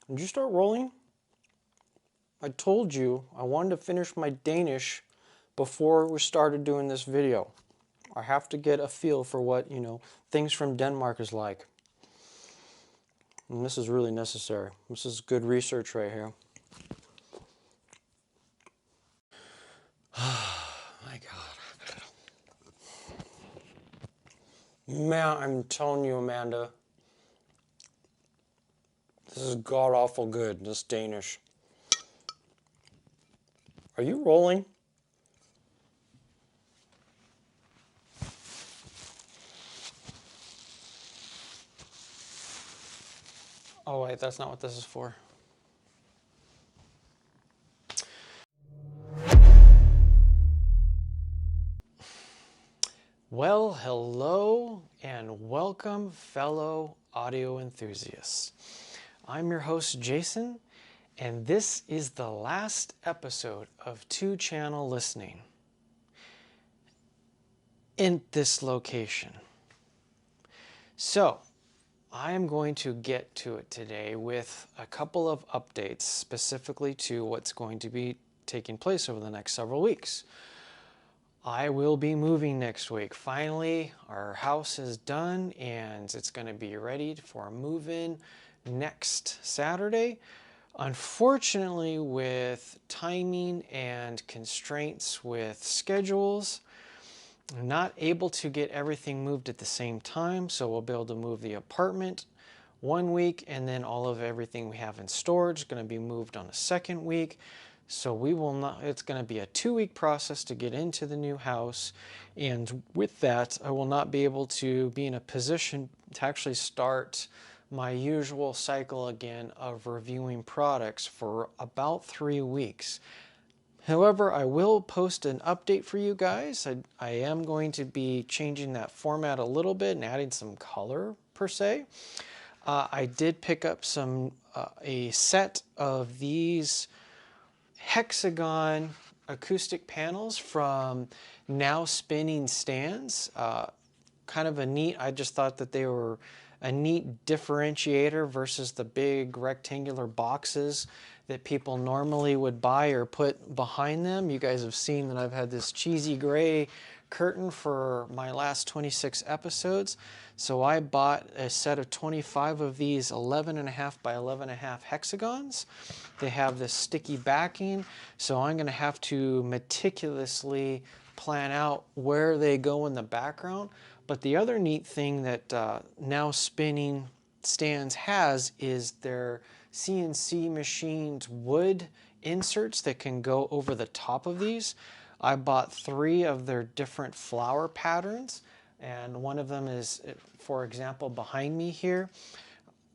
Did you start rolling? I told you I wanted to finish my Danish before we started doing this video. I have to get a feel for what, things from Denmark is like. And this is really necessary. This is good research right here. My God. Man, I'm telling you, Amanda, this is god-awful good, this Danish. Are you rolling? Oh wait, that's not what this is for. Well, hello and welcome, fellow audio enthusiasts. I'm your host, Jason, and this is the last episode of two-channel listening in this location. So, I am going to get to it today with a couple of updates specifically to what's going to be taking place over the next several weeks. I will be moving next week. Finally, our house is done and it's going to be ready for a move-in next Saturday. Unfortunately, with timing and constraints with schedules, I'm not able to get everything moved at the same time, so we'll be able to move the apartment one week and then all of everything we have in storage is going to be moved on a second week. So we will not, it's going to be a 2-week process to get into the new house. And with that, I will not be able to be in a position to actually start my usual cycle again of reviewing products for about 3 weeks. However, I will post an update for you guys. I am going to be changing that format a little bit and adding some color per se. I did pick up a set of these hexagon acoustic panels from Now Spinning Stands. Kind of a neat, I just thought that they were a neat differentiator versus the big rectangular boxes that people normally would buy or put behind them. You guys have seen that I've had this cheesy gray curtain for my last 26 episodes. So I bought a set of 25 of these 11.5 by 11.5 hexagons. They have this sticky backing, so I'm going to have to meticulously plan out where they go in the background. But the other neat thing that Now Spinning Stands has is their CNC machined wood inserts that can go over the top of these. I bought 3 of their different flower patterns, and one of them is, for example, behind me here.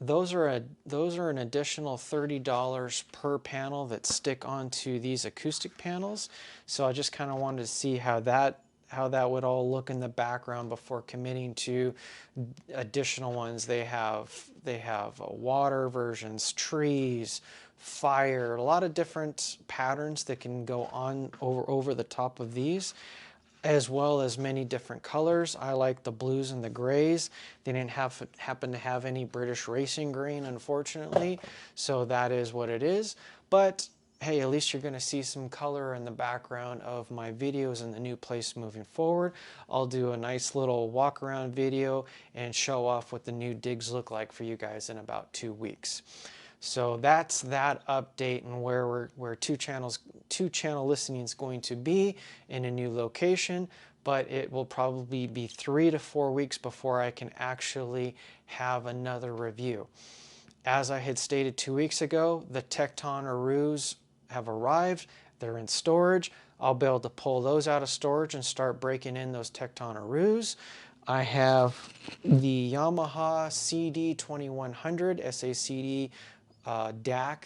Those are an additional $30 per panel that stick onto these acoustic panels. So I just kind of wanted to see how that would all look in the background before committing to additional ones. They have water versions, trees, fire, a lot of different patterns that can go on over the top of these, as well as many different colors. I like the blues and the grays. They didn't happen to have any British racing green, unfortunately, so that is what it is. But hey, at least you're going to see some color in the background of my videos in the new place moving forward. I'll do a nice little walk around video and show off what the new digs look like for you guys in about 2 weeks. So that's that update and where two-channel listening is going to be in a new location, but it will probably be 3 to 4 weeks before I can actually have another review. As I had stated 2 weeks ago, the Tecton-Arus have arrived. They're in storage. I'll be able to pull those out of storage and start breaking in those Tecton-Arus. I have the Yamaha CD2100 SACD DAC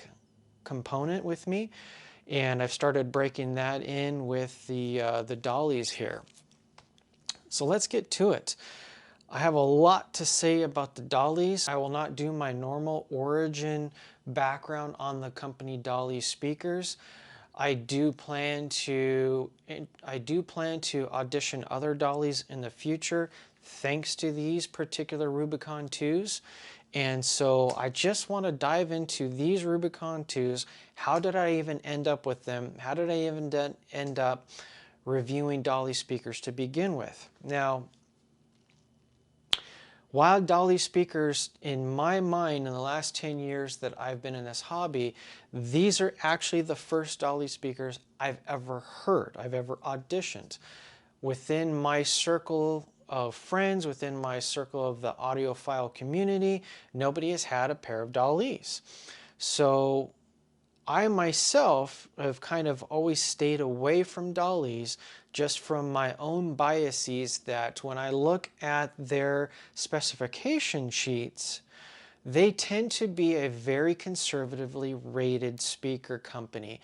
component with me, and I've started breaking that in with the dollies here. So let's get to it. I have a lot to say about the dollies. I will not do my normal origin background on the company Dali speakers. I do plan to audition other dollies in the future thanks to these particular Rubicon 2s. And so I just want to dive into these Rubicon 2s. How did I even end up with them? How did I even end up reviewing Dali speakers to begin with? Now, while Dali speakers, in my mind, in the last 10 years that I've been in this hobby, these are actually the first Dali speakers I've ever heard, I've ever auditioned. Within my circle of friends, within my circle of the audiophile community, nobody has had a pair of Dalis. So I myself have kind of always stayed away from Dalis just from my own biases, that when I look at their specification sheets, they tend to be a very conservatively rated speaker company.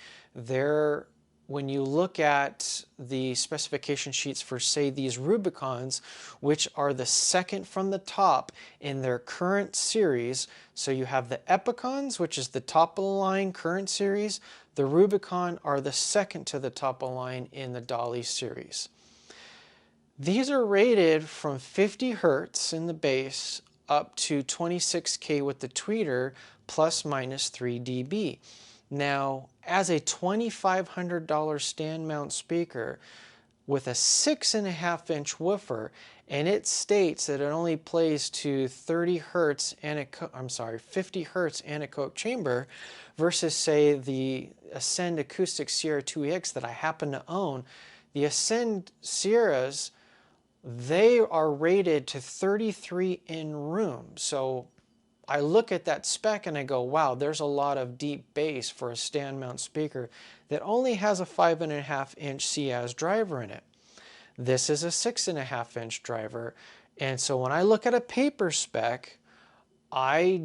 When you look at the specification sheets for, say, these Rubicons, which are the second from the top in their current series, so you have the Epicons, which is the top of the line current series. The Rubicon are the second to the top of the line in the Dali series. These are rated from 50 Hertz in the bass up to 26K with the tweeter, plus minus 3 dB. Now, as a $2,500 stand mount speaker with a 6.5-inch woofer, and it states that it only plays to 50 Hertz anechoic chamber, versus, say, the Ascend Acoustic Sierra 2EX that I happen to own. The Ascend Sierras, they are rated to 33 in room. So I look at that spec and I go, wow, there's a lot of deep bass for a stand mount speaker that only has a 5.5-inch CAS driver in it. This is a 6.5-inch driver. And so when I look at a paper spec, I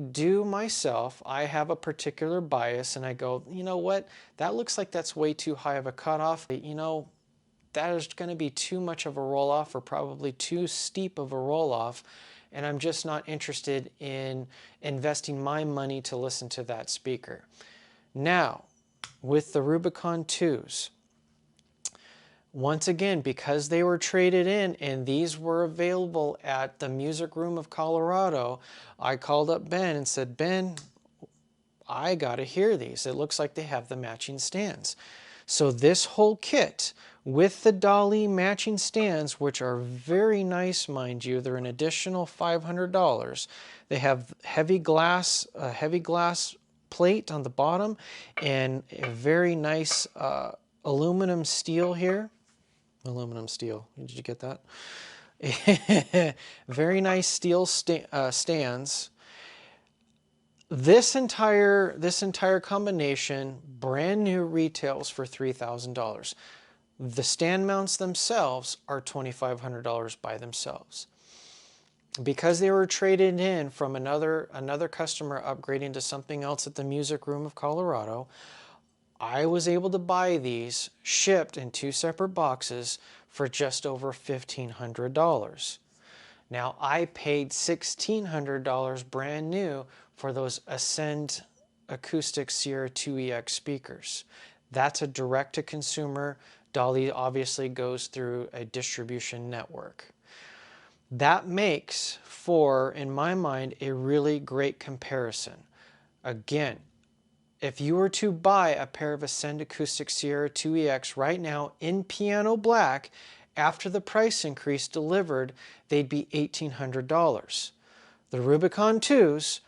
have a particular bias, and I go, you know what, that looks like that's way too high of a cutoff. You know, that is going to be too much of a roll-off, or probably too steep of a roll-off, and I'm just not interested in investing my money to listen to that speaker. Now, with the Rubicon 2s, once again, because they were traded in and these were available at the Music Room of Colorado, I called up Ben and said, Ben, I got to hear these. It looks like they have the matching stands. So this whole kit with the Dali matching stands, which are very nice, mind you, they're an additional $500. They have heavy glass plate on the bottom, and a very nice aluminum steel here. Aluminum steel, did you get that? Very nice steel stands. This entire combination, brand new, retails for $3,000. The stand mounts themselves are $2,500 by themselves. Because they were traded in from another customer upgrading to something else at the Music Room of Colorado, I was able to buy these shipped in 2 separate boxes for just over $1,500. Now, I paid $1,600 brand new for those Ascend Acoustic Sierra 2EX speakers. That's a direct-to-consumer. Dali obviously goes through a distribution network. That makes for, in my mind, a really great comparison. Again, if you were to buy a pair of Ascend Acoustic Sierra 2EX right now in piano black, after the price increase delivered, they'd be $1,800. The Rubicon 2s,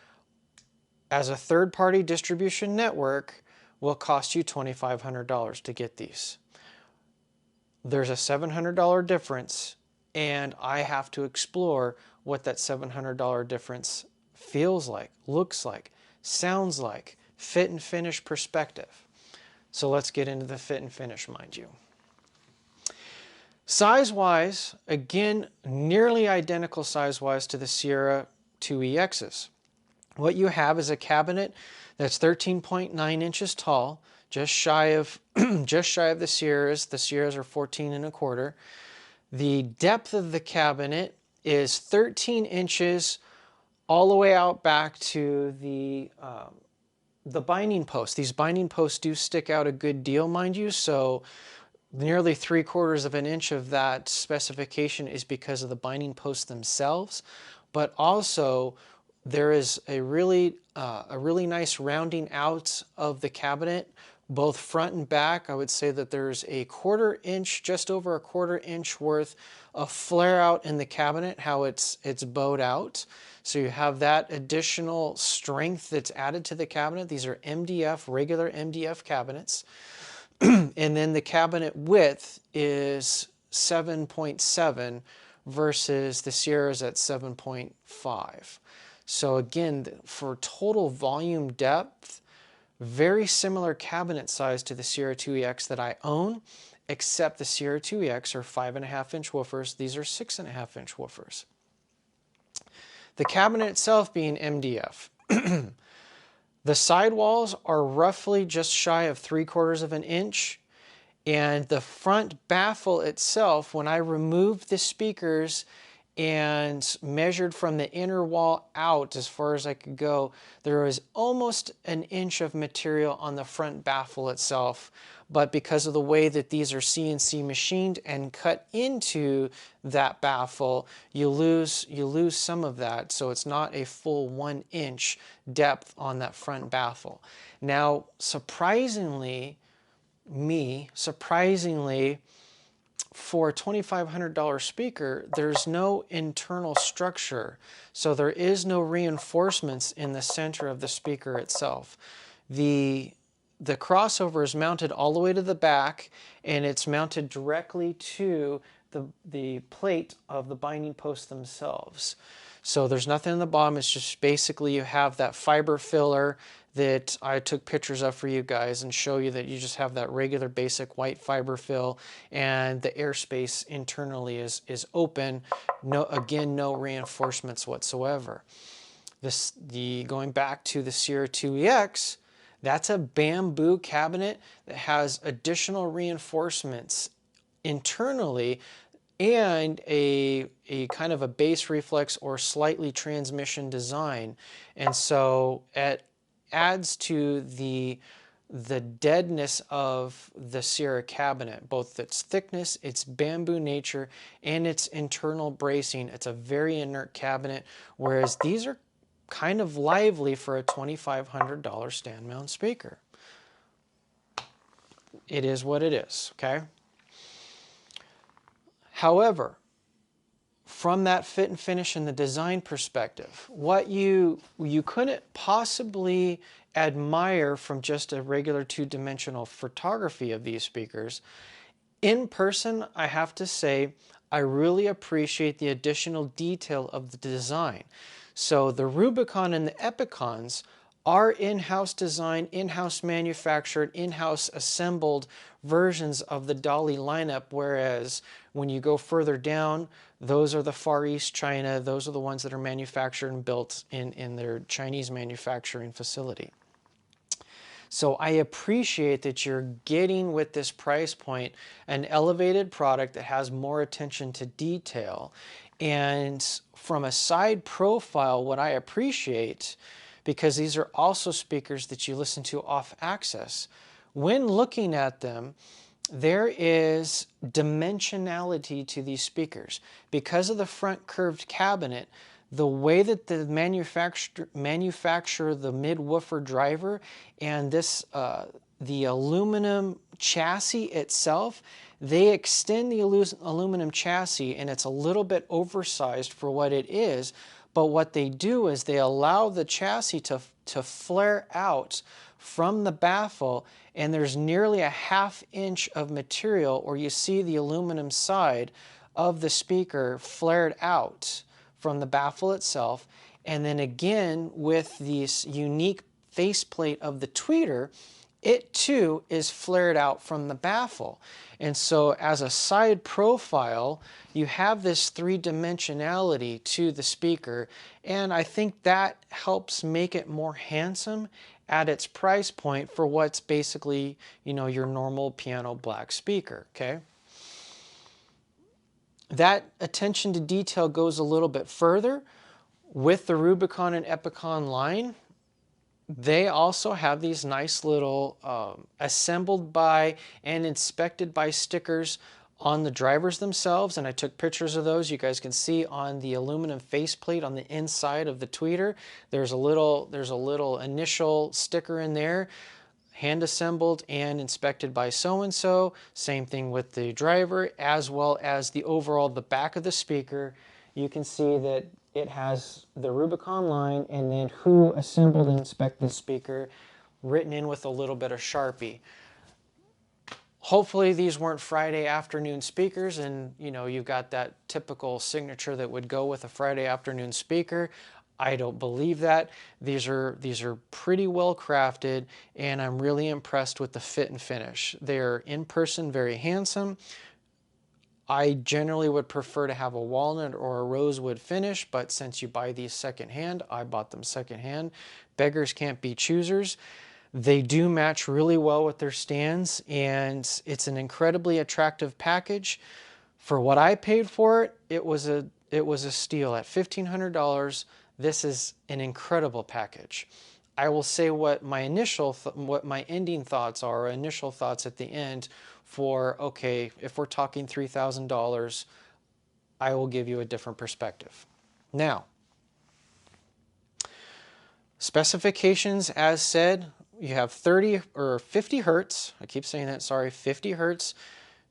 as a third-party distribution network, will cost you $2,500 to get these. There's a $700 difference, and I have to explore what that $700 difference feels like, looks like, sounds like, fit and finish perspective. So let's get into the fit and finish, mind you. Size-wise, again, nearly identical size-wise to the Sierra 2EXs. What you have is a cabinet that's 13.9 inches tall, just shy of the Sierras. The Sierras are 14.25. The depth of the cabinet is 13 inches all the way out back to the binding post. These binding posts do stick out a good deal, mind you, so nearly 3/4 of an inch of that specification is because of the binding posts themselves, but also there is a really nice rounding out of the cabinet, both front and back. I would say that there's a 1/4 inch, just over a 1/4 inch worth of flare out in the cabinet, how it's bowed out. So you have that additional strength that's added to the cabinet. These are MDF, regular MDF cabinets. And then the cabinet width is 7.7 versus the Sierra's at 7.5. So again, for total volume depth, very similar cabinet size to the Sierra 2EX that I own, except the Sierra 2EX are 5.5 inch woofers. These are 6.5 inch woofers. The cabinet itself being MDF. The sidewalls are roughly just shy of 3/4 of an inch. And the front baffle itself, when I removed the speakers and measured from the inner wall out as far as I could go, there was almost an inch of material on the front baffle itself. But because of the way that these are CNC machined and cut into that baffle, you lose some of that. So it's not a full 1 inch depth on that front baffle. Now, surprisingly, for a $2,500 speaker, there's no internal structure. So there is no reinforcements in the center of the speaker itself. The crossover is mounted all the way to the back, and it's mounted directly to the plate of the binding posts themselves. So there's nothing in the bottom. It's just basically you have that fiber filler that I took pictures of for you guys and show you that you just have that regular basic white fiber fill, and the airspace internally is open. Again, no reinforcements whatsoever. Going back to the Sierra 2EX, that's a bamboo cabinet that has additional reinforcements internally and a kind of a base reflex or slightly transmission design. And so it adds to the deadness of the Sierra cabinet, both its thickness, its bamboo nature, and its internal bracing. It's a very inert cabinet, whereas these are kind of lively for a $2,500 stand mount speaker. It is what it is, okay? However, from that fit and finish and the design perspective, what you couldn't possibly admire from just a regular two-dimensional photography of these speakers, in person, I have to say, I really appreciate the additional detail of the design. So the Rubicon and the Epicons are in-house designed, in-house manufactured, in-house assembled versions of the Dali lineup, whereas when you go further down, those are the Far East China, those are the ones that are manufactured and built in their Chinese manufacturing facility. So I appreciate that you're getting, with this price point, an elevated product that has more attention to detail. And from a side profile, what I appreciate, because these are also speakers that you listen to off axis, when looking at them, there is dimensionality to these speakers. Because of the front curved cabinet, the way that the manufacture the mid-woofer driver and this the aluminum chassis itself, they extend the aluminum chassis, and it's a little bit oversized for what it is. But what they do is they allow the chassis to flare out from the baffle, and there's nearly a ½ inch of material, or you see the aluminum side of the speaker flared out from the baffle itself. And then again, with this unique faceplate of the tweeter, it too is flared out from the baffle. And so as a side profile, you have this three-dimensionality to the speaker, and I think that helps make it more handsome at its price point for what's basically, you know, your normal piano black speaker, okay? That attention to detail goes a little bit further with the Rubicon and Epicon line. They also have these nice little assembled by and inspected by stickers on the drivers themselves, and I took pictures of those. You guys can see on the aluminum faceplate on the inside of the tweeter, there's a little initial sticker in there, hand assembled and inspected by so-and-so. Same thing with the driver, as well as the back of the speaker. You can see that it has the Rubicon line and then who assembled and inspected the speaker written in with a little bit of Sharpie. Hopefully these weren't Friday afternoon speakers, and you've got that typical signature that would go with a Friday afternoon speaker. I don't believe that. These are pretty well crafted, and I'm really impressed with the fit and finish. They're in person very handsome. I generally would prefer to have a walnut or a rosewood finish, but since you buy these secondhand, I bought them secondhand. Beggars can't be choosers. They do match really well with their stands, and it's an incredibly attractive package. For what I paid for it, it was a steal. At $1,500, this is an incredible package. I will say what my ending thoughts are, or initial thoughts at the end for, okay, if we're talking $3,000, I will give you a different perspective. Now, specifications, as said, you have 30 or 50 hertz. I keep saying that, sorry, 50 hertz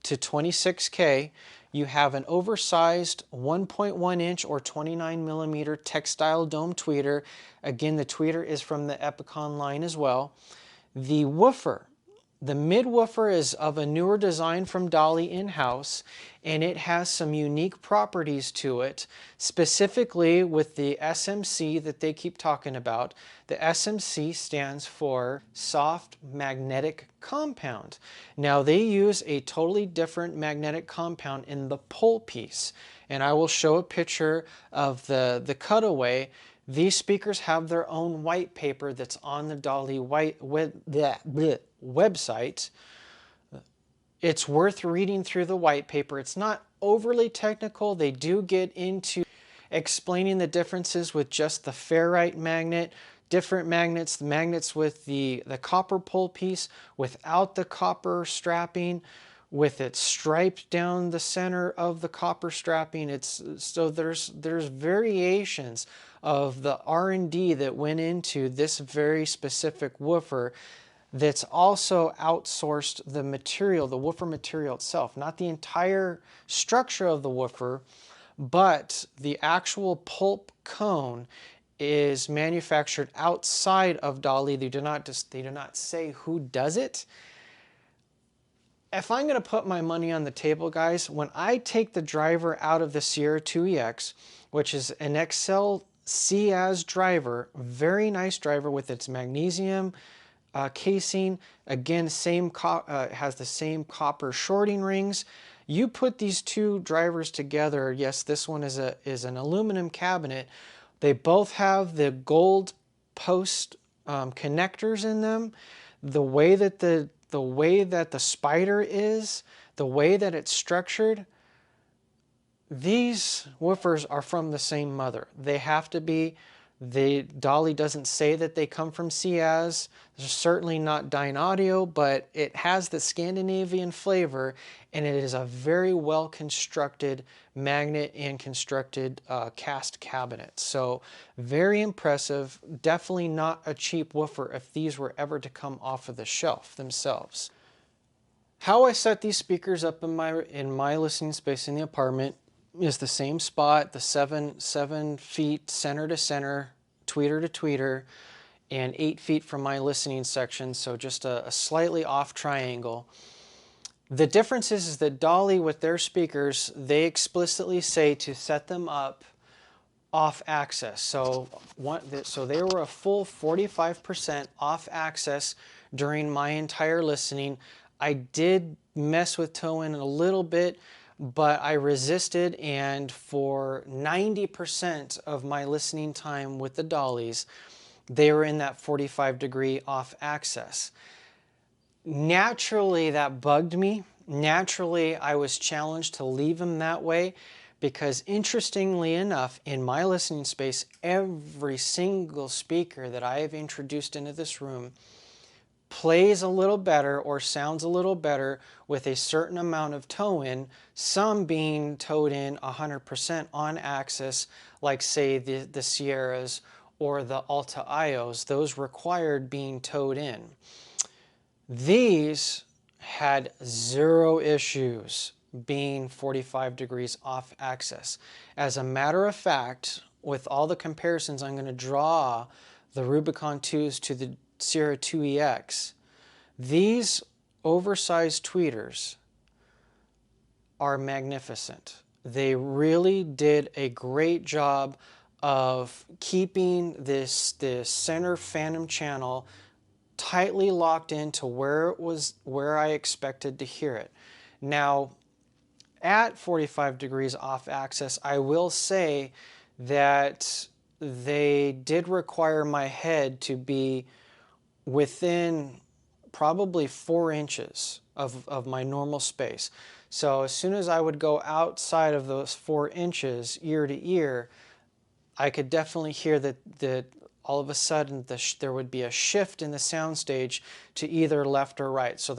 to 26K. You have an oversized 1.1 inch or 29 millimeter textile dome tweeter. Again, the tweeter is from the Epicon line as well. The woofer, the mid woofer, is of a newer design from Dali in-house, and it has some unique properties to it, specifically with the SMC that they keep talking about. The SMC stands for soft magnetic compound. Now they use a totally different magnetic compound in the pole piece, and I will show a picture of the cutaway. These speakers have their own white paper that's on the Dali website. It's worth reading through the white paper. It's not overly technical. They do get into explaining the differences with just the ferrite magnet, different magnets, the magnets with the copper pole piece, without the copper strapping, with it striped down the center of the copper strapping. So there's variations of the R&D that went into this very specific woofer that's also outsourced the material, the woofer material itself, not the entire structure of the woofer, but the actual pulp cone is manufactured outside of Dali. They do not say who does it. If I'm going to put my money on the table, guys, when I take the driver out of the Sierra 2EX, which is an XL CAS driver, very nice driver with its magnesium casing, again, has the same copper shorting rings. You put these two drivers together. Yes, this one is an aluminum cabinet. They both have the gold post connectors in them. The way that the spider is, the way that it's structured, these woofers are from the same mother. They have to be. Dali doesn't say that they come from CAS. They're certainly not Dine Audio, but it has the Scandinavian flavor, and it is a very well constructed magnet and constructed cast cabinet. So very impressive. Definitely not a cheap woofer if these were ever to come off of the shelf themselves. How I set these speakers up in my listening space in the apartment is the same spot, the 7 feet center to center, tweeter to tweeter, and 8 feet from my listening section, so just a slightly off triangle. The difference is that Dali, with their speakers, they explicitly say to set them up off axis. So they were a full 45% off axis during my entire listening. I did mess with toe-in a little bit, but I resisted, and for 90% of my listening time with the Dalis, they were in that 45-degree off axis. Naturally, that bugged me. Naturally, I was challenged to leave them that way because, interestingly enough, in my listening space, every single speaker that I have introduced into this room plays a little better or sounds a little better with a certain amount of toe in, some being towed in 100% on axis, like say the Sierras or the Alta Ios, those required being towed in. These had zero issues being 45 degrees off axis. As a matter of fact, with all the comparisons I'm going to draw the Rubicon 2s to the Sierra 2EX, these oversized tweeters are magnificent. They really did a great job of keeping this center phantom channel tightly locked into where I expected to hear it. Now, at 45 degrees off axis, I will say that they did require my head to be within probably 4 inches of my normal space. So as soon as I would go outside of those 4 inches ear to ear, I could definitely hear that all of a sudden there would be a shift in the soundstage to either left or right. So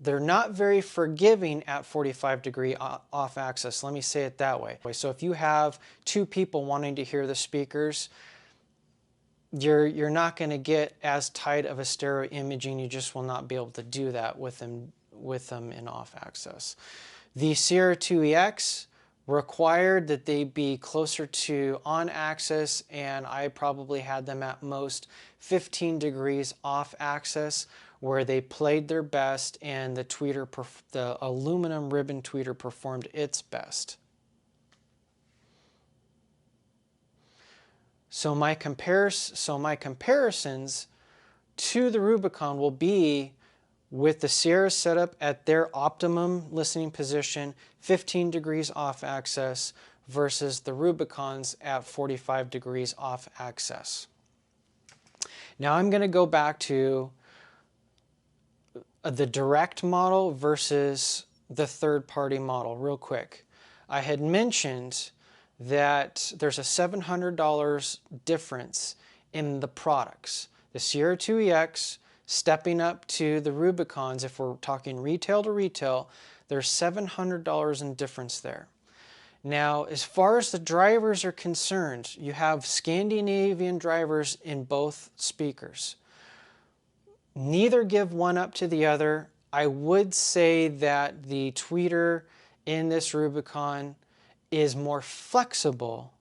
they're not very forgiving at 45 degree off axis. Let me say it that way. So if you have 2 people wanting to hear the speakers, you're not going to get as tight of a stereo imaging. You just will not be able to do that with them in off axis. The Sierra 2EX required that they be closer to on axis, and I probably had them at most 15 degrees off axis, where they played their best and the aluminum ribbon tweeter performed its best. So my comparisons to the Rubicon will be with the Sierra setup at their optimum listening position, 15 degrees off axis, versus the Rubicons at 45 degrees off axis. Now I'm going to go back to the direct model versus the third-party model real quick. I had mentioned that there's a $700 difference in the products. The Sierra 2EX stepping up to the Rubicons, if we're talking retail to retail, there's $700 in difference there. Now, as far as the drivers are concerned, you have Scandinavian drivers in both speakers. Neither give one up to the other. I would say that the tweeter in this Rubicon is more flexible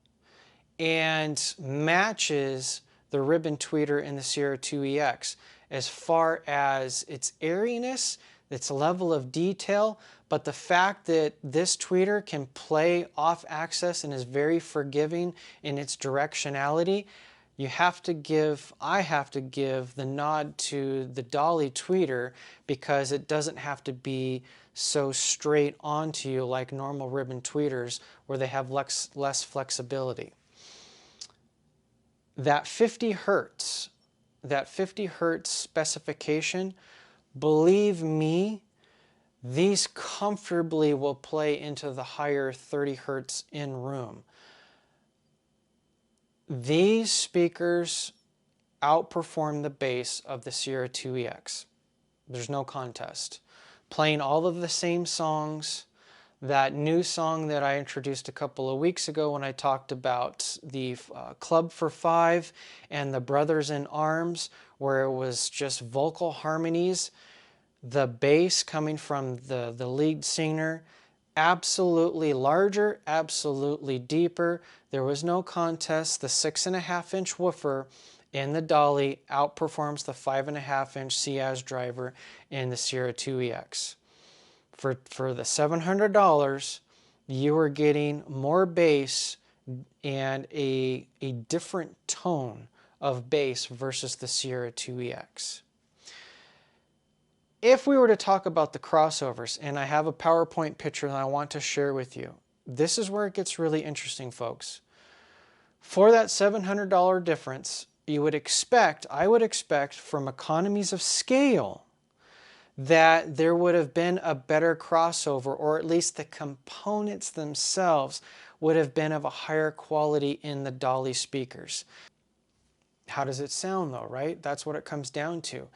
and matches the ribbon tweeter in the Sierra 2EX as far as its airiness, its level of detail, but the fact that this tweeter can play off axis and is very forgiving in its directionality, I have to give the nod to the Dali tweeter, because it doesn't have to be so straight onto you like normal ribbon tweeters where they have less flexibility. That 50 hertz specification, believe me, these comfortably will play into the higher 30 hertz in room. These speakers outperform the bass of the Sierra 2EX. There's no contest. Playing all of the same songs. That new song that I introduced a couple of weeks ago when I talked about the Club for Five and the Brothers in Arms, where it was just vocal harmonies, the bass coming from the lead singer, absolutely larger, absolutely deeper. There was no contest. The 6.5-inch woofer in the Dali outperforms the 5.5-inch Ciaz driver in the Sierra 2EX. For the $700, you are getting more bass and a different tone of bass versus the Sierra 2EX. If we were to talk about the crossovers, and I have a PowerPoint picture that I want to share with you, this is where it gets really interesting, folks. For that $700 difference, I would expect from economies of scale that there would have been a better crossover, or at least the components themselves would have been of a higher quality in the Dali speakers. How does it sound though, right? That's what it comes down to.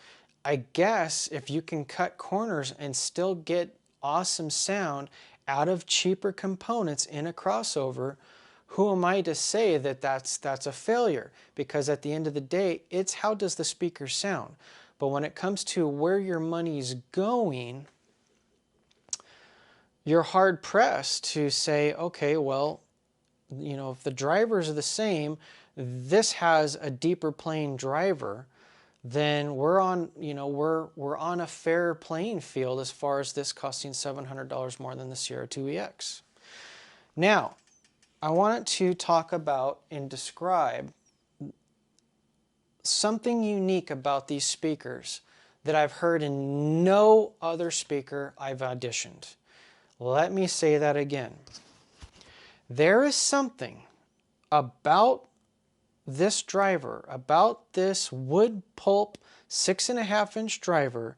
I guess if you can cut corners and still get awesome sound out of cheaper components in a crossover, who am I to say that that's a failure? Because at the end of the day, it's how does the speaker sound? But when it comes to where your money's going, you're hard pressed to say, okay, well, you know, if the drivers are the same, this has a deeper playing driver, then we're on, you know, we're on a fair playing field as far as this costing $700 more than the Sierra 2EX. Now, I wanted to talk about and describe something unique about these speakers that I've heard in no other speaker I've auditioned. Let me say that again. There is something about this driver, about this wood pulp 6.5-inch driver,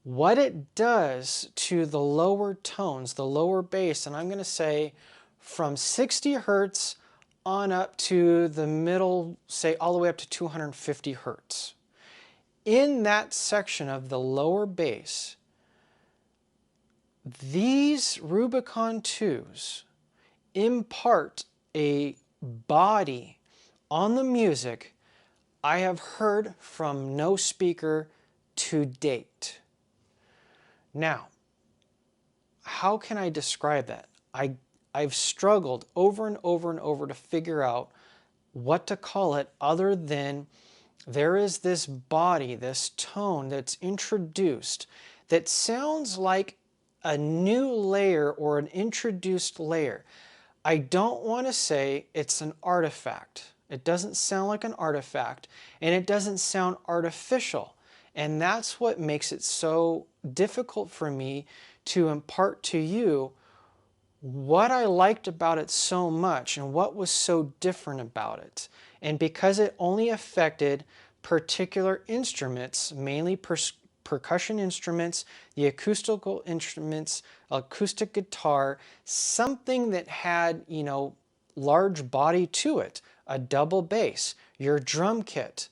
what it does to the lower tones, the lower bass, and I'm going to say from 60 hertz on up to the middle, say all the way up to 250 hertz. In that section of the lower bass, these Rubicon 2s impart a body on the music I have heard from no speaker to date. Now, how can I describe that? I've struggled over and over and over to figure out what to call it other than there is this body, this tone that's introduced that sounds like a new layer or an introduced layer. I don't want to say it's an artifact. It doesn't sound like an artifact, and it doesn't sound artificial. And that's what makes it so difficult for me to impart to you what I liked about it so much and what was so different about it. And because it only affected particular instruments, mainly percussion instruments, the acoustical instruments, acoustic guitar, something that had, you know, large body to it, a double bass, your drum kit.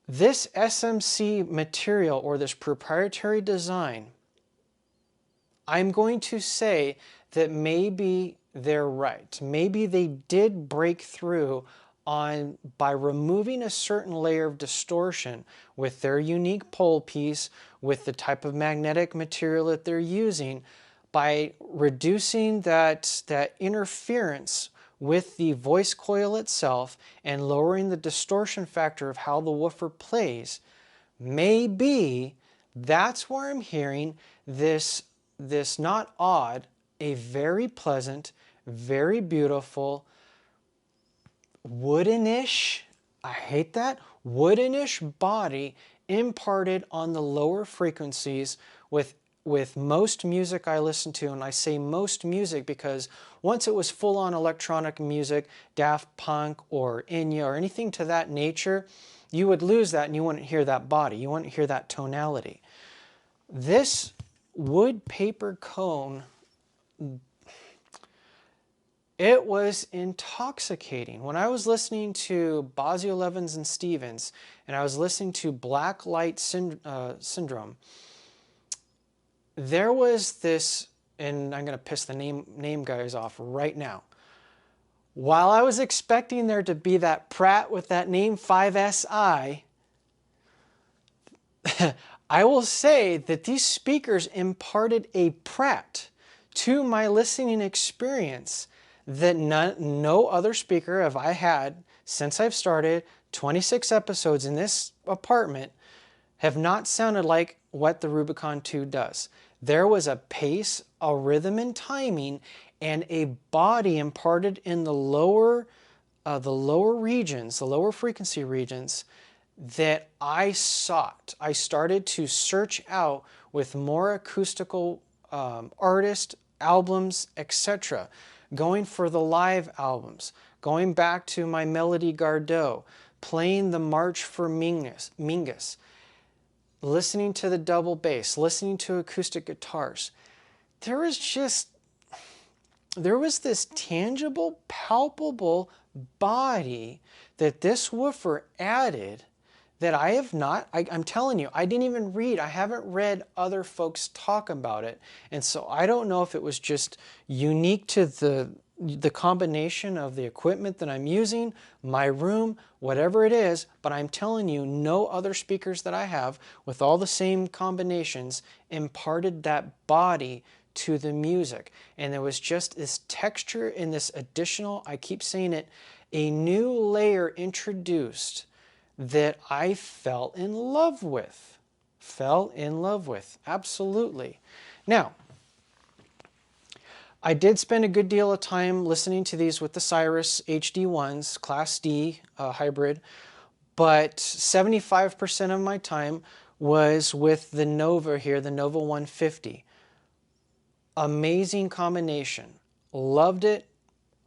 This SMC material or this proprietary design, I'm going to say that maybe they're right. Maybe they did break through on by removing a certain layer of distortion with their unique pole piece, with the type of magnetic material that they're using, by reducing that interference with the voice coil itself and lowering the distortion factor of how the woofer plays. Maybe that's where I'm hearing this not odd, a very pleasant, very beautiful, woodenish, I hate that, woodenish body imparted on the lower frequencies with most music I listen to. And I say most music because once it was full-on electronic music, Daft Punk or Enya or anything to that nature, you would lose that and you wouldn't hear that body. You wouldn't hear that tonality. This wood paper cone, it was intoxicating. When I was listening to Bozzio, Levins, and Stevens, and I was listening to Black Light Syndrome, there was this, and I'm going to piss the name guys off right now. While I was expecting there to be that Pratt with that name 5SI, I will say that these speakers imparted a Pratt to my listening experience that no other speaker have I had since I've started 26 episodes in this apartment have not sounded like what the Rubicon 2 does. There was a pace, a rhythm and timing, and a body imparted in the lower regions, the lower frequency regions, that I sought. I started to search out with more acoustical artists, albums, etc. Going for the live albums, going back to my Melody Gardot, playing the March for Mingus, listening to the double bass, listening to acoustic guitars. There was this tangible, palpable body that this woofer added that I have not, I'm telling you, I didn't even read. I haven't read other folks talk about it. And so I don't know if it was just unique to the combination of the equipment that I'm using, my room, whatever it is, but I'm telling you, no other speakers that I have with all the same combinations imparted that body to the music. And there was just this texture and this additional, I keep saying it, a new layer introduced that I fell in love with. Fell in love with, absolutely. Now, I did spend a good deal of time listening to these with the Cyrus HD1s, Class D hybrid, but 75% of my time was with the Nova here, the Nova 150. Amazing combination. Loved it.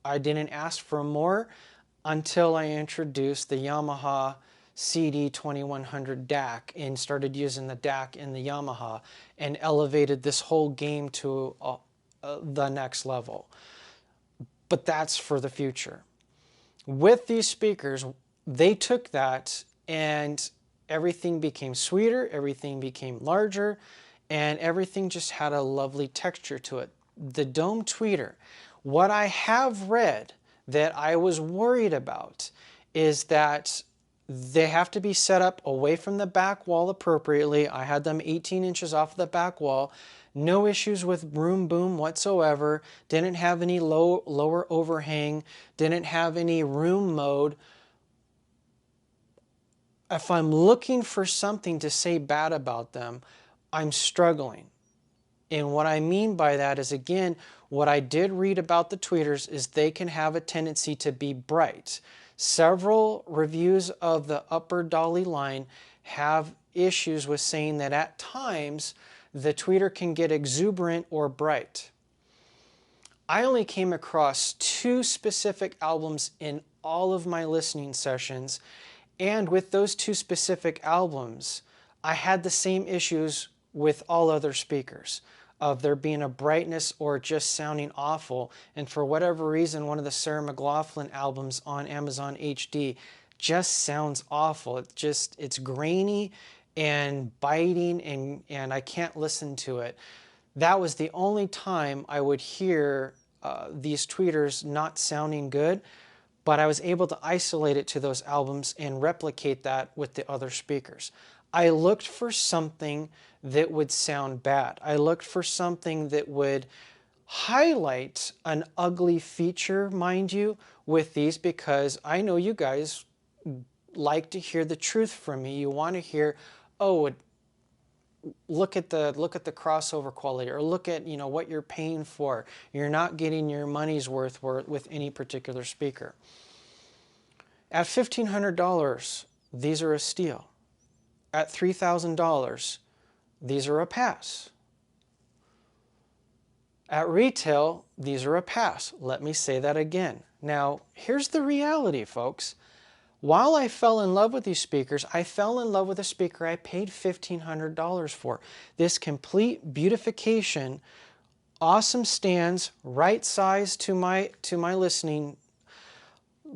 I didn't ask for more until I introduced the Yamaha CD 2100 DAC and started using the DAC in the Yamaha and elevated this whole game to the next level. But that's for the future. With these speakers, they took that and everything became sweeter, everything became larger, and everything just had a lovely texture to it. The dome tweeter, what I have read that I was worried about is that they have to be set up away from the back wall appropriately. I had them 18 inches off the back wall. No issues with room boom whatsoever. Didn't have any lower overhang. Didn't have any room mode. If I'm looking for something to say bad about them, I'm struggling. And what I mean by that is, again, what I did read about the tweeters is they can have a tendency to be bright. Several reviews of the upper Dali line have issues with saying that at times the tweeter can get exuberant or bright. I only came across 2 specific albums in all of my listening sessions, and with those 2 specific albums, I had the same issues with all other speakers, of there being a brightness or just sounding awful. And for whatever reason, one of the Sarah McLachlan albums on Amazon HD just sounds awful. It's grainy and biting, and I can't listen to it. That was the only time I would hear these tweeters not sounding good, but I was able to isolate it to those albums and replicate that with the other speakers. I looked for something that would sound bad. I looked for something that would highlight an ugly feature, mind you, with these, because I know you guys like to hear the truth from me. You want to hear, oh, look at the crossover quality, or look at, you know, what you're paying for. You're not getting your money's worth with any particular speaker. At $1,500, these are a steal. At $3,000, these are a pass. At retail, these are a pass. Let me say that again. Now, here's the reality, folks. While I fell in love with these speakers, I fell in love with a speaker I paid $1,500 for. This complete beautification, awesome stands, right size to my listening,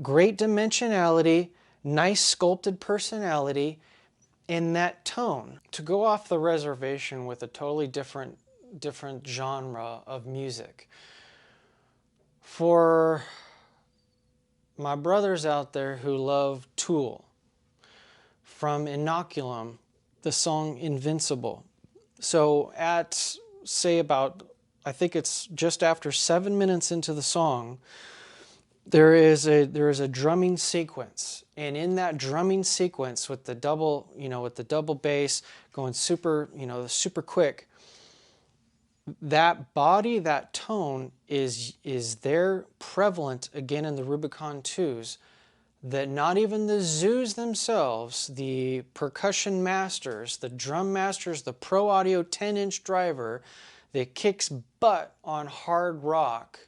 great dimensionality, nice sculpted personality, and that tone. To go off the reservation with a totally different genre of music. For my brothers out there who love Tool, from Inoculum, the song Invincible. So at, say about, I think it's just after 7 minutes into the song, there is a drumming sequence, and in that drumming sequence with the double, with the double bass going super, super quick, that body, that tone is there prevalent again in the Rubicon 2s, that not even the zoos themselves, the percussion masters, the drum masters, the Pro Audio 10-inch driver that kicks butt on hard rock,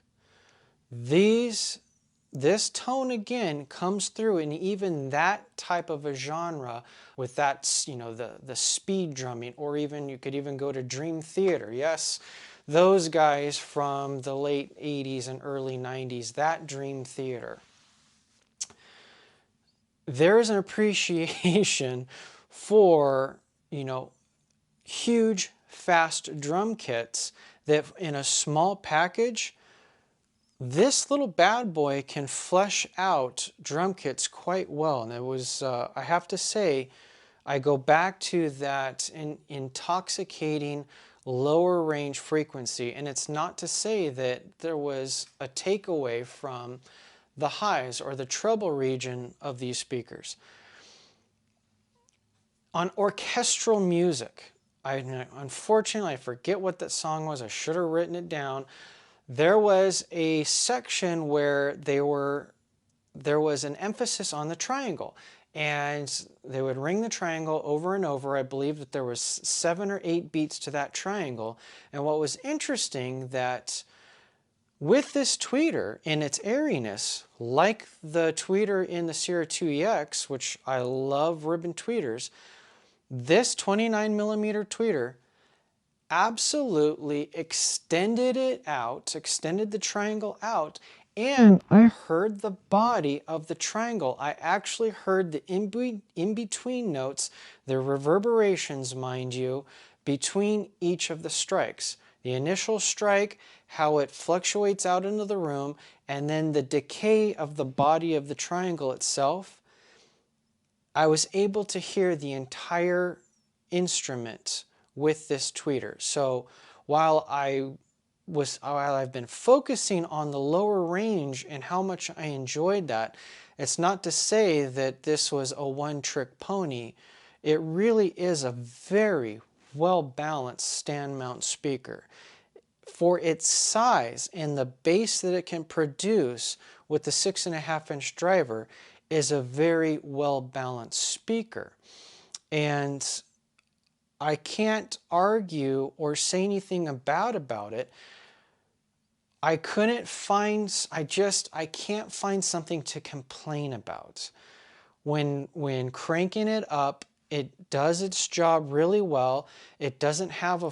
this tone again comes through in even that type of a genre with that, the speed drumming, or even you could even go to Dream Theater. Yes, those guys from the late 80s and early 90s, that Dream Theater. there's an appreciation for, you know, huge, fast drum kits that in a small package, this little bad boy can flesh out drum kits quite well. And it was, I have to say, I go back to that intoxicating lower range frequency. And it's not to say that there was a takeaway from the highs or the treble region of these speakers. On orchestral music, unfortunately, I forget what that song was. I should have written it down. There was a section where there was an emphasis on the triangle, and they would ring the triangle over and over. I believe that there was 7 or 8 beats to that triangle. And what was interesting that with this tweeter in its airiness, like the tweeter in the Sierra 2EX, which I love ribbon tweeters, this 29mm tweeter absolutely extended it out, extended the triangle out, and I heard the body of the triangle. I actually heard the in-between notes, the reverberations, mind you, between each of the strikes. The initial strike, how it fluctuates out into the room, and then the decay of the body of the triangle itself. I was able to hear the entire instrument with this tweeter. So while I've been focusing on the lower range and how much I enjoyed that, it's not to say that this was a one-trick pony. It really is a very well-balanced stand mount speaker. For its size and the bass that it can produce with the 6.5-inch driver is a very well-balanced speaker. And I can't argue or say anything bad about it. I can't find something to complain about. When cranking it up, it does its job really well. It doesn't have a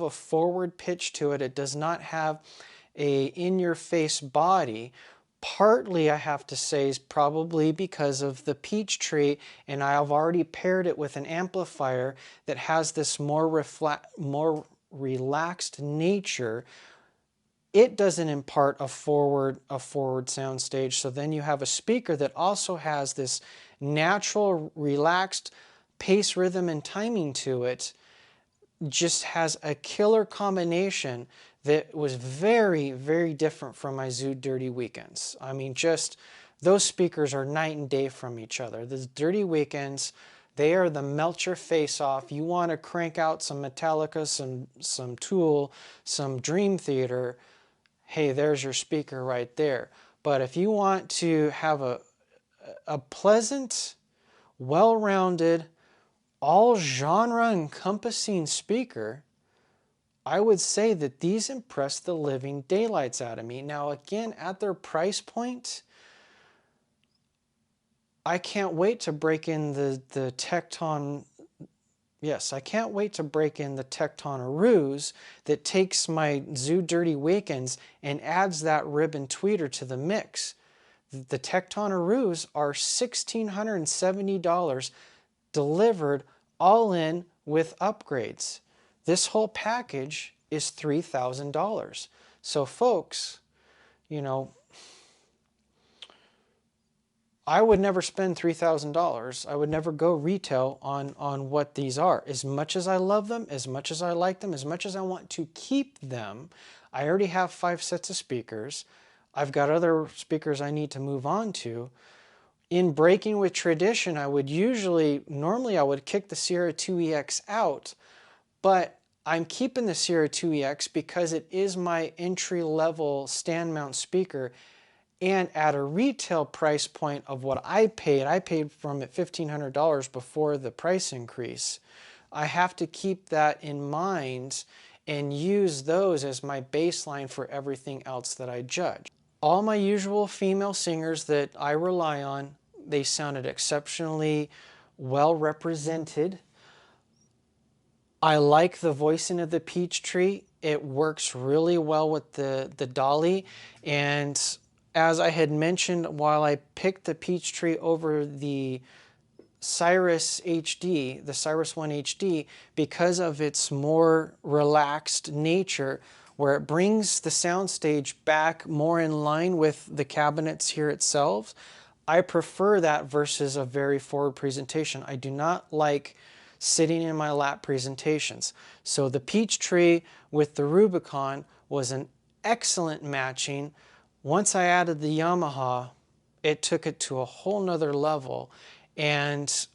forward pitch to it. It does not have a in-your-face body. Partly, I have to say, is probably because of the Peachtree, and I have already paired it with an amplifier that has this more relaxed nature. It doesn't impart a forward sound stage, so then you have a speaker that also has this natural, relaxed pace, rhythm, and timing to it. Just has a killer combination that was very, very different from my Zoo Dirty Weekends. I mean, just those speakers are night and day from each other. The Dirty Weekends, they are the melt your face off. You want to crank out some Metallica, some Tool, some Dream Theater, hey, there's your speaker right there. But if you want to have a pleasant, well-rounded, all genre encompassing speaker, I would say that these impress the living daylights out of me. Now again, at their price point, I can't wait to break in the Tecton. Yes, I can't wait to break in the Tecton Ruse that takes my Zoo Dirty Weekends and adds that ribbon tweeter to the mix. The Tecton Ruse are $1,670 delivered all in with upgrades. This whole package is $3,000. So folks, you know, I would never spend $3,000. I would never go retail on what these are. As much as I love them, as much as I like them, as much as I want to keep them, I already have 5 sets of speakers. I've got other speakers I need to move on to. In breaking with tradition, I would normally I would kick the Sierra 2EX out, but I'm keeping the Sierra 2EX because it is my entry-level stand mount speaker, and at a retail price point of what I paid from it $1,500 before the price increase. I have to keep that in mind and use those as my baseline for everything else that I judge. All my usual female singers that I rely on, they sounded exceptionally well represented. I like the voicing of the Peachtree. It works really well with the Dali, and as I had mentioned while I picked the Peachtree over the Cyrus HD, the Cyrus 1 HD, because of its more relaxed nature, where it brings the soundstage back more in line with the cabinets here itself. I prefer that versus a very forward presentation. I do not like sitting in my lap presentations. So the Peachtree with the Rubicon was an excellent matching. Once I added the Yamaha, it took it to a whole nother level. And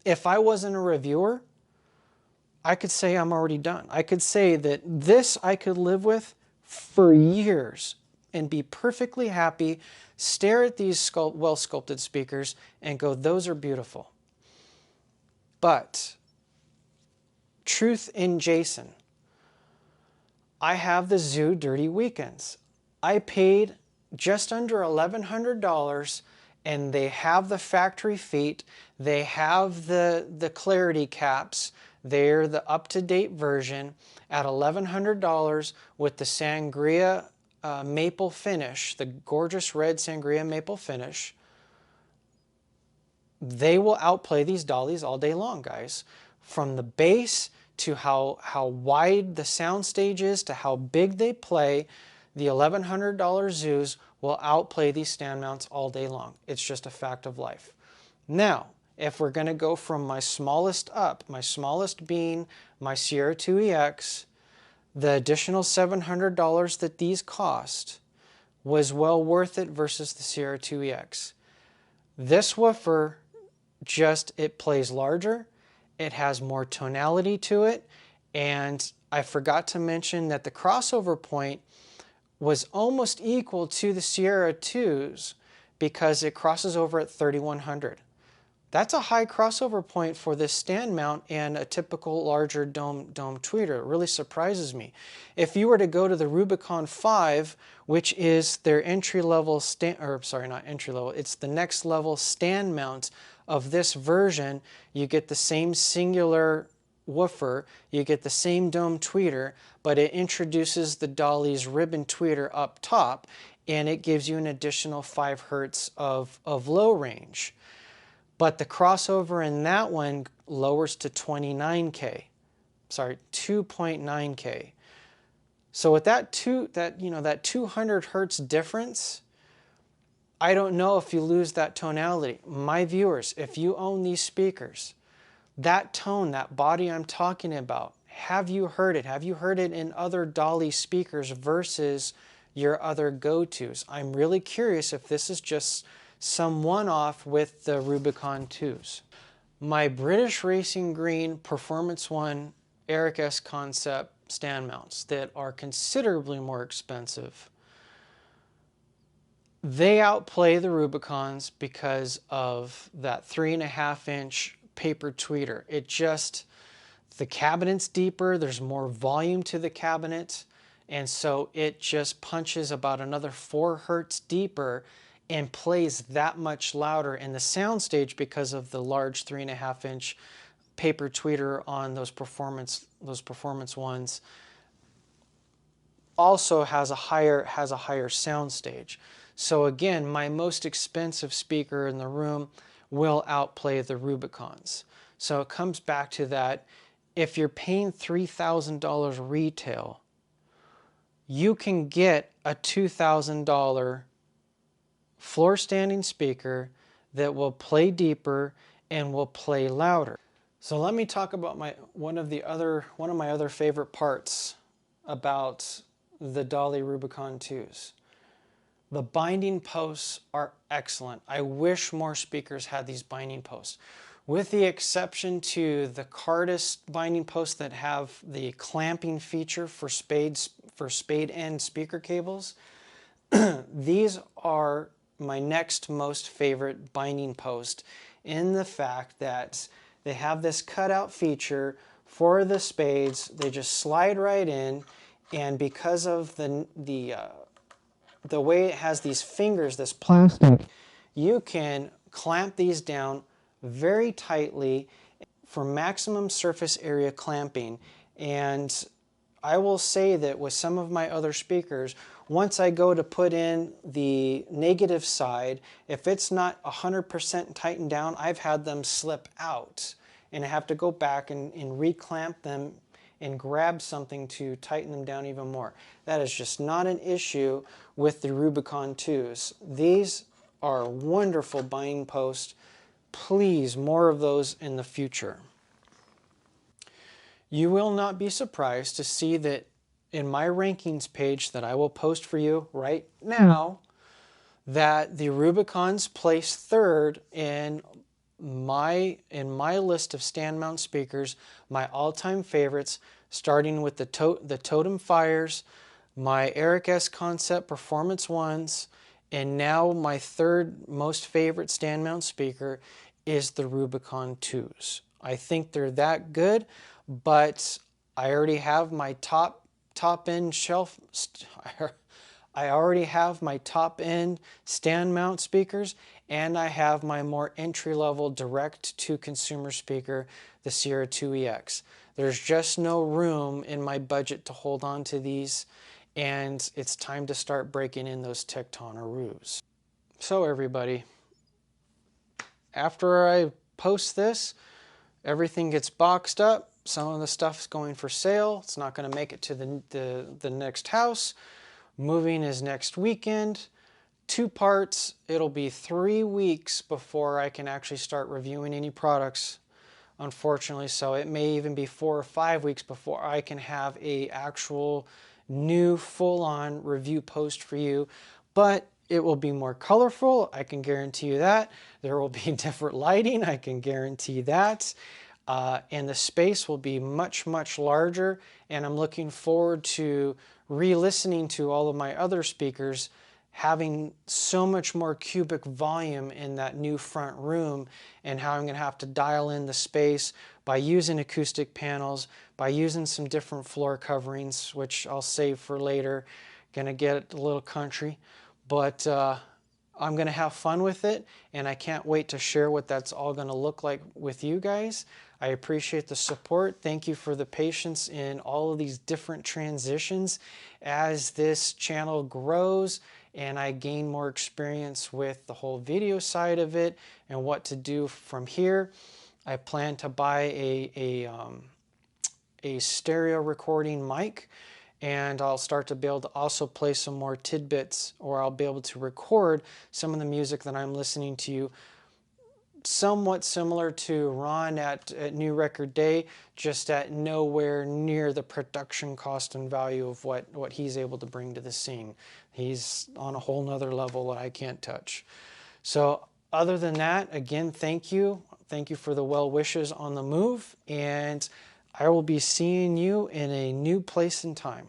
if I wasn't a reviewer, I could say I'm already done. I could say that this I could live with for years and be perfectly happy, stare at these well-sculpted speakers and go, those are beautiful. But truth in Jason, I have the Zoo Dirty Weekends. I paid just under $1,100 and they have the factory feet, they have the clarity caps, they're the up-to-date version at $1,100 with the Sangria maple finish, the gorgeous red Sangria maple finish. They will outplay these Dalis all day long, guys. From the bass to how wide the sound stage is to how big they play, the $1,100 Zoos will outplay these stand mounts all day long. It's just a fact of life. Now, if we're going to go from my smallest up, my smallest being my Sierra 2EX, the additional $700 that these cost was well worth it versus the Sierra 2EX. This woofer it plays larger, it has more tonality to it, and I forgot to mention that the crossover point was almost equal to the Sierra 2s because it crosses over at 3100. That's a high crossover point for this stand mount and a typical larger dome tweeter. It really surprises me. If you were to go to the Rubicon 5, which is their entry-level it's the next level stand mount of this version, you get the same singular woofer, you get the same dome tweeter, but it introduces the Dali's ribbon tweeter up top, and it gives you an additional 5 hertz of low range. But the crossover in that one lowers to 2.9K. So with that 200 hertz difference, I don't know if you lose that tonality. My viewers, if you own these speakers, that tone, that body I'm talking about, have you heard it? Have you heard it in other Dali speakers versus your other go-tos? I'm really curious if this is just some one-off with the Rubicon 2s. My British Racing Green Performance 1 Eric S Concept stand mounts that are considerably more expensive, they outplay the Rubicons because of that 3.5-inch paper tweeter. The cabinet's deeper, there's more volume to the cabinet, and so it just punches about another 4 hertz deeper and plays that much louder. And the soundstage, because of the large 3.5-inch paper tweeter on those performance ones, also has a higher soundstage. So again, my most expensive speaker in the room will outplay the Rubicons. So it comes back to that. If you're paying $3,000 retail, you can get a $2,000 floor standing speaker that will play deeper and will play louder. So let me talk about one of my other favorite parts about the Dali Rubicon 2s. The binding posts are excellent. I wish more speakers had these binding posts. With the exception to the Cardist binding posts that have the clamping feature for spade end speaker cables, these are my next most favorite binding post, in the fact that they have this cutout feature for the spades. They just slide right in, and because of the way it has these fingers, this plastic, you can clamp these down very tightly for maximum surface area clamping. And I will say that with some of my other speakers, once I go to put in the negative side, if it's not 100% tightened down, I've had them slip out. And I have to go back and reclamp them and grab something to tighten them down even more. That is just not an issue with the Rubicon 2s. These are wonderful binding posts. Please, more of those in the future. You will not be surprised to see that in my rankings page that I will post for you right now, that the Rubicons place third in my list of stand mount speakers, my all-time favorites, starting with the Totem Fires, my Eric S Concept Performance 1s, and now my third most favorite stand mount speaker is the Rubicon 2s. I think they're that good, but I already have my top end shelf. I already have my top end stand mount speakers, and I have my more entry level direct to consumer speaker, the Sierra 2EX. There's just no room in my budget to hold on to these, and it's time to start breaking in those Tectonaroos. So everybody, after I post this, everything gets boxed up. Some of the stuff's going for sale. It's not going to make it to the next house. Moving is next weekend. 2 parts. It'll be 3 weeks before I can actually start reviewing any products, unfortunately. So it may even be 4 or 5 weeks before I can have a actual new full-on review post for you. But it will be more colorful, I can guarantee you that. There will be different lighting, I can guarantee that. And the space will be much, much larger. And I'm looking forward to re-listening to all of my other speakers, having so much more cubic volume in that new front room, and how I'm going to have to dial in the space by using acoustic panels, by using some different floor coverings, which I'll save for later. Going to get a little country, but I'm going to have fun with it, and I can't wait to share what that's all going to look like with you guys. I appreciate the support. Thank you for the patience in all of these different transitions as this channel grows and I gain more experience with the whole video side of it and what to do from here. I plan to buy a stereo recording mic, and I'll start to be able to also play some more tidbits, or I'll be able to record some of the music that I'm listening to, somewhat similar to Ron at New Record Day, just at nowhere near the production cost and value of what he's able to bring to the scene. He's on a whole nother level that I can't touch. So other than that, again, thank you. Thank you for the well wishes on the move, and I will be seeing you in a new place and time.